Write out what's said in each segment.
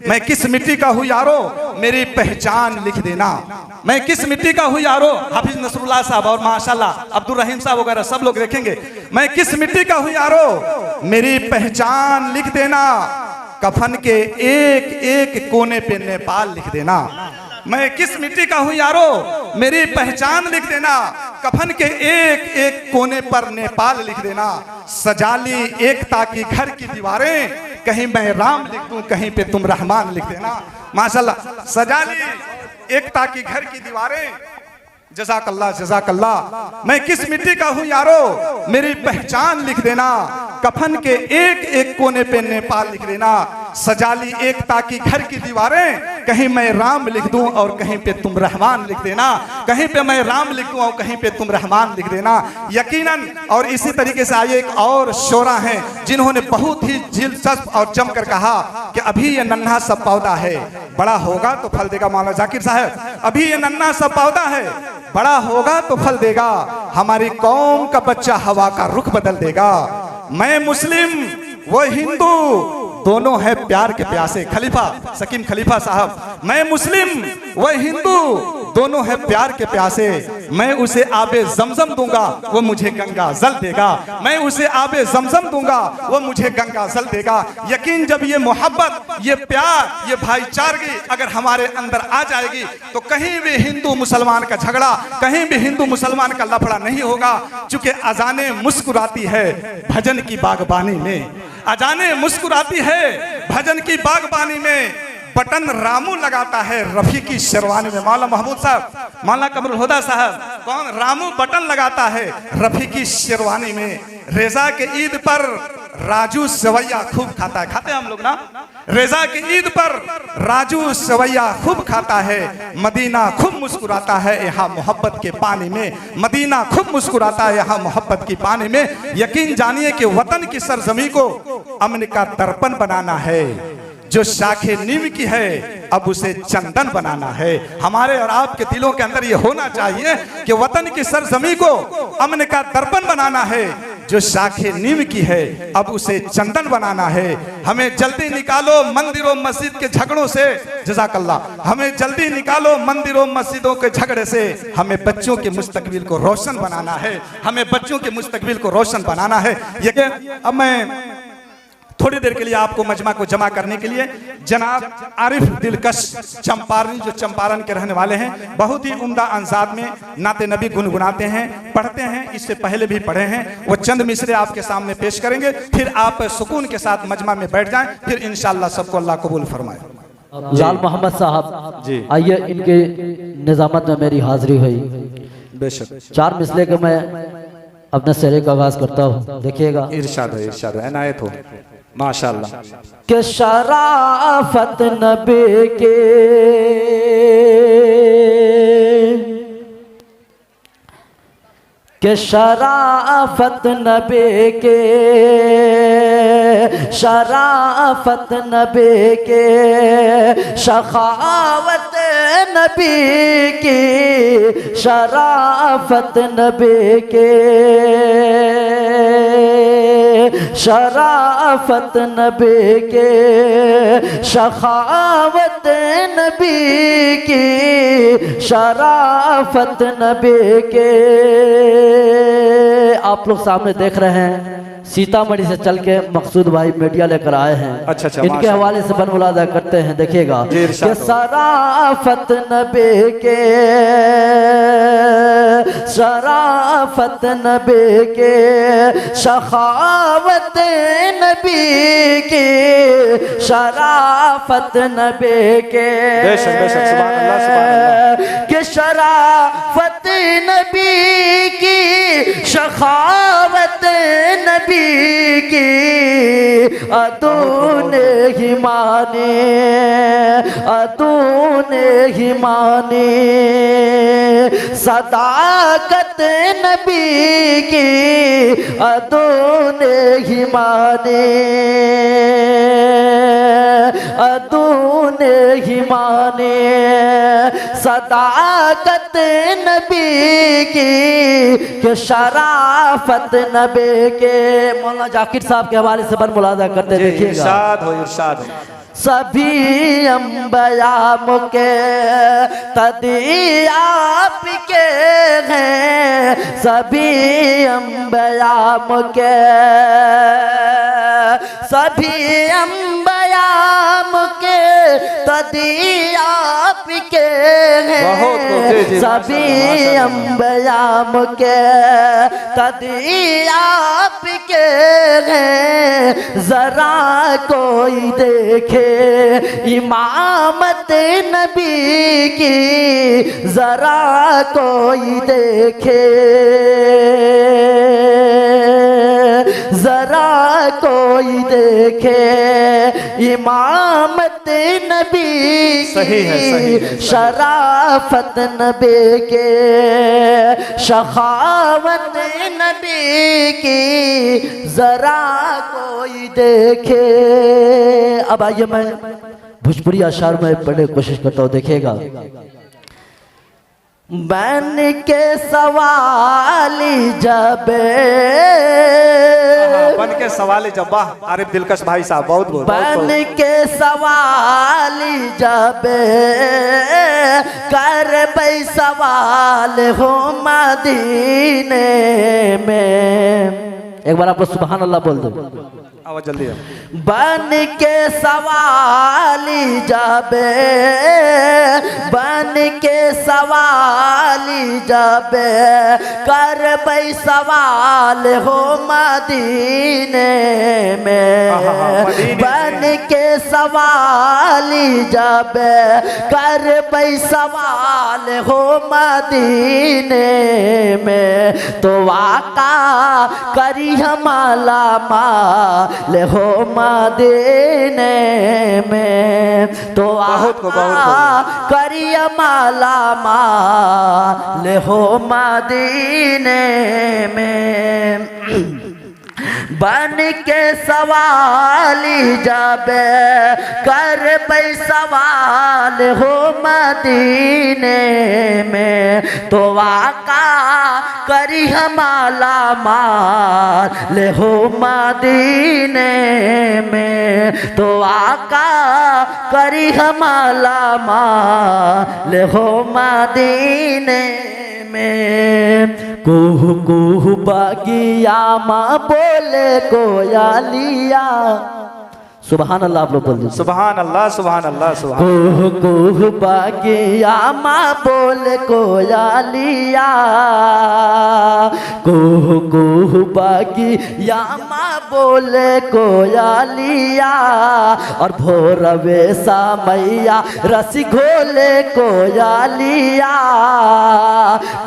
मैं किस मिट्टी का हूँ यारो मेरी पहचान लिख देना। मैं किस मिट्टी का हूँ यारो, हाफिज नसरुल्लाह साहब और माशाल्लाह अब्दुल रहीम साहब वगैरह सब लोग देखेंगे। मैं किस मिट्टी का हूँ यारो मेरी पहचान लिख देना, कफन के एक एक कोने पे नेपाल लिख देना। मैं किस मिट्टी का हूँ यारो मेरी पहचान लिख देना, कफन के एक एक कोने पर नेपाल लिख देना। सजाली एकता की घर की दीवारें, कहीं मैं राम लिख दूं कहीं पे तुम रहमान लिख देना। माशाल्लाह, सजाली एकता की घर की दीवारें, जज़ाकल्लाह जज़ाकल्लाह। मैं किस मिट्टी का हूँ यारो मेरी पहचान लिख देना, कफन के एक एक कोने पे नेपाल लिख देना। सजाली एकता की घर की दीवारें, कहीं मैं राम लिख दूं और कहीं पे तुम रहमान लिख देना। कहीं पे मैं राम लिख दूं और कहीं पे तुम रहमान लिख देना। यकीनन और इसी तरीके से आइए एक और शोरा हैं जिन्होंने बहुत ही दिलचस्प और जमकर कहा कि अभी ये नन्हा सा पौधा है, बड़ा होगा तो फल देगा। मौलाना जाकिर साहब, अभी ये नन्हा सा पौधा है, बड़ा होगा तो फल देगा। हमारी कौम का बच्चा हवा का रुख बदल देगा। मैं मुस्लिम वो हिंदू, दोनों है प्यार के प्यासे। खलीफा सकीम खलीफा साहब, मैं मुस्लिम वो हिंदू, दोनों है प्यार के प्यासे। मैं उसे आबे जमजम दूंगा वो मुझे गंगा जल देगा। मैं उसे आबे जमजम दूंगा वो मुझे गंगा जल देगा। यकीन जब ये मोहब्बत, ये प्यार, ये भाईचारगी अगर हमारे अंदर आ जाएगी तो कहीं भी हिंदू मुसलमान का झगड़ा, कहीं भी हिंदू मुसलमान का लफड़ा नहीं होगा। चूंकि अजाने मुस्कुराती है भजन की बागबानी में, अजाने मुस्कुराती है भजन की बागबानी में। बटन रामू लगाता है रफी की शेरवानी में। मौलाना महमूद साहब, मौलाना कमरुल हुदा साहब, कौन रामू बटन लगाता है रफी की शेरवानी में। रेजा के ईद पर राजू सवैया खूब खाता है, खाते हैं हम लोग ना। रेजा की ईद पर राजू सवैया खूब खाता है। मदीना खूब मुस्कुराता है यहाँ मोहब्बत के पानी में। मदीना खूब मुस्कुराता है यहाँ मोहब्बत की पानी में। यकीन जानिए कि वतन की सरजमी को अमन का दर्पण बनाना है। जो शाखे नीम की है अब उसे चंदन बनाना है। हमारे और आपके दिलों के अंदर ये होना चाहिए कि वतन की सरजमी को अमन का दर्पण बनाना है। जो शाखे नीम की है अब उसे चंदन बनाना है। हमें जल्दी निकालो मंदिरों मस्जिद के झगड़ों से, जज़ाकल्लाह। हमें जल्दी निकालो मंदिरों मस्जिदों के झगड़े से। हमें बच्चों के मुस्तकबिल को रोशन बनाना है। हमें बच्चों के मुस्तकबिल को रोशन बनाना है। ये अब मैं थोड़ी देर के लिए आपको मजमा को जमा करने के लिए जनाब आरिफ दिलकश चंपारनी, जो चंपारण के रहने वाले हैं, बहुत ही उम्दा अंदाज में नाते नबी गुनगुनाते हैं, पढ़ते हैं। इससे पहले भी पढ़े हैं। वो चंद मिसरे आपके सामने पेश करेंगे, फिर आप सुकून के साथ मजमा में बैठ जाएं, फिर इंशाअल्लाह सबको अल्लाह कबूल फरमाए। जाल मोहम्मद साहब जी, आइए इनके निजामत में मेरी हाजिरी हुई। बेशक 4 मिसले के मैं अपने सहरे का आगाज करता हूँ, देखिएगा। इरशाद है, इरशाद है, इनायत हो माशाअल्लाह। के शराफत नबी के, के शराफत नबी के, शराफत नबी के, शखावत नबी की, शराफत नबी के, शराफत नबी के, शखावत नबी की, शराफत नबी के। आप लोग सामने देख रहे हैं सीतामढ़ी से चल के मकसूद भाई मीडिया लेकर आए हैं। अच्छा, इनके हवाले से बनमुलादा करते हैं, देखिएगा। कि शराफत नबी के, शराफत नबी के, शखावत नबी की, शराफत नबी के, सुभान अल्लाह, सुभान अल्लाह। कि शराफत नबी की, शखावत नबी की, अतूने ही माने, अतूने ही माने, सदाकत नबी की, अतूने ही माने, अतूने ही माने, सदाकत नबी की, कि शराफत नबी के। मौलाना जाकिर साहब के हवाले से बनमुलादा करते, देखिएगा। इरशाद हो, इरशाद हो। सभी अंबिया के तदी आपके हैं, सभी अंबिया के, सभी अंबिया के तदी आपके हैं, सभी अंबिया के तदी आपके हैं। जरा कोई देखे इमामत नबी की, जरा कोई देखे, जरा कोई देखे इमामत नबी की, शराफत नबी के, शखावत नबी की, जरा कोई देखे। अब आइए मैं भोजपुरी अशार में पढ़ने की कोशिश करता हूँ, देखिएगा। बन के सवाली जब, बन के सवाली जब, वाह आरिफ दिलकश भाई साहब, बहुत बहुत बन के सवाली जब, कर भाई सवाल हो मदीने में। एक बार आप सुभान अल्लाह बोल दो, आवाज जल्दी है। बन के सवाली जाबे, बन के सवाली जाबे, कर भाई सवाल हो मदीने में। बन के सवाली जाबे, कर भाई सवाल हो मदीने में। तो वाका करी हमारा ले हो मदीने में, तो करिया माला ले हो मदीने में। बन के सवाली जाबे, कर भाई सवाल हो मदीने में। तो वाका करी हमारा ले हो मदीने में। तो आका करी हमारा ले हो मदीने में। कुह कुह बागिया माँ बोले कोयलिया, सुभान अल्लाह आप लोग बोल दीजिए। सुभान अल्लाह, सुभान अल्लाह, सुभान। कुह कुह बागिया माँ बोले कोयलिया, कुह कुह बागिया माँ बोले कोयलिया। और भोरवे सा मैया रसी घोले कोयलिया,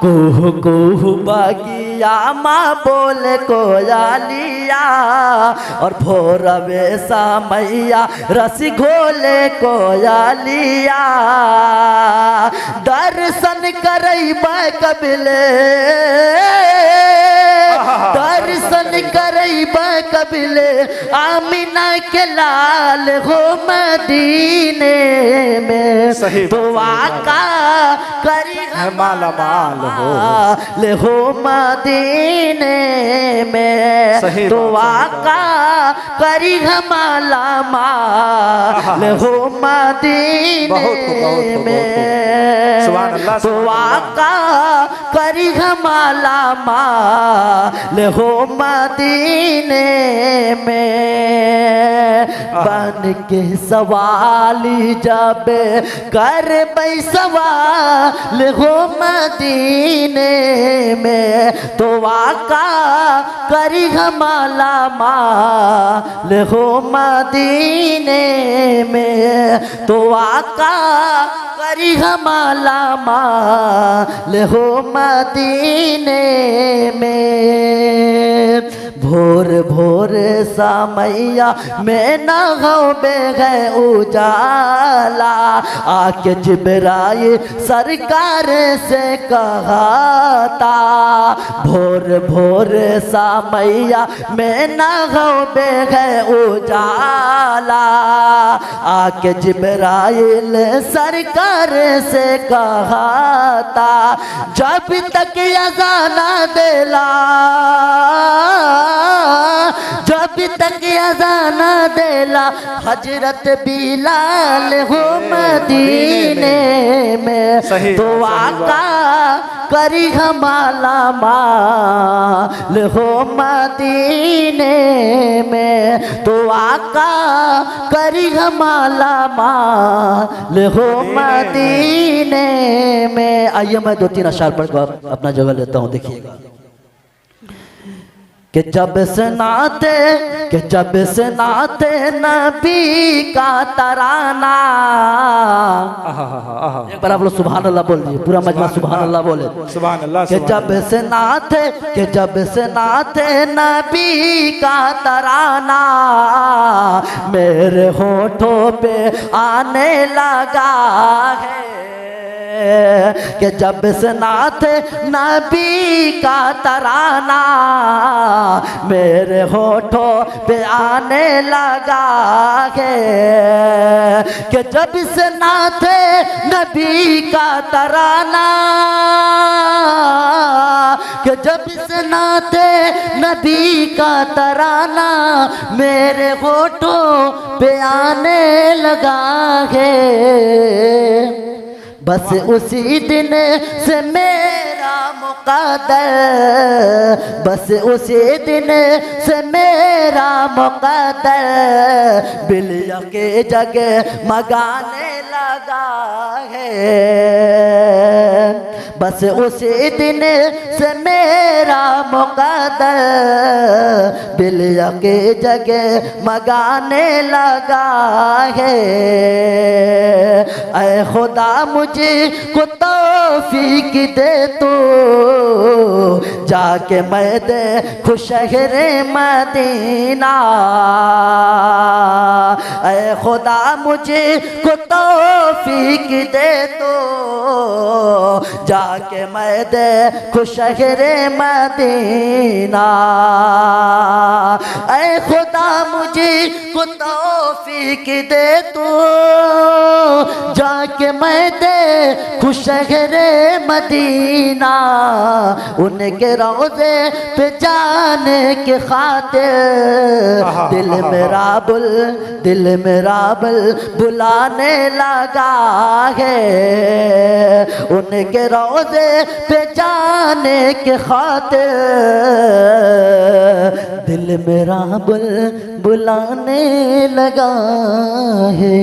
कुह कुह बागिया माँ बोले कोयलिया। और भोरवे सा मैया रसी घोले कोयलिया। दर्शन करैबा कबिले, दर्शन करैबा कबिले, आमिना के लाल हो मदीने में। तो आका करी माला माल हो ले हो मदीने में। तो आका करी हमाला ले हो मदीने में। तो आका करी हमाला ले हो मदीने में। बन के सवाली जब, कर भाई सवाल हो मदीने में। तो आका करी हमाला ले हो मदीने में। तो आका करी हमाला ले हो मदीने में। भोर भोर सा मैया मैं ना हो बे उजाला, आके जिब्राइल सरकार से कहा था। भोर भोर सा मैया मैं ना हो बे उजाला, आके जिब्राइल सरकार से कहा था जब तक अज़ान देला, जब तक अज़ान देला हजरत बिलाल हो मदीने में, तो आका करी हमारा माल हो मदीने में, तो आका करी हमारा माल हो मदीने में। आइए मैं 2-3 अशार पढ़ कर अपना जगह लेता हूँ, देखिएगा कि जब से नाते नबी का तराना। एक बार आप लोग सुभान अल्लाह बोल दीजिए, पूरा मजमा सुभान अल्लाह बोले। सुभान अल्लाह। कि जब से नाते नबी का तराना मेरे होठों पे आने लगा है, कि जब से नात नबी का तराना मेरे होठों पे आने लगा है, कि जब से नात नबी का तराना, कि जब से नात नबी का तराना मेरे होठों पे आने लगा है, बस उसी दिन से मेरा मुक़द्दर, बस उसी दिन से मेरा मुक़द्दर बिलिया के जगह मगाने लगा है, बस उसी दिन से मेरा मुक़द्दर बिलिया के जगह मगाने लगा है। ऐ खुदा मुझे को तौफीक दे तो जाके मैं दे खुशहरे मदीना, ऐ खुदा मुझे को तौफीक दे तो जाके मैं दे खुशहरे मदीना, ऐ खुदा मुझे को तौफीक दे तो जाके मैं दे खुशहरे मदीना, उनके रोज़े पे जाने के खातिर दिल मेरा बुलाने लगा है, उनके रोज़े पे जाने के खातिर दिल मेरा बुलाने लगा है।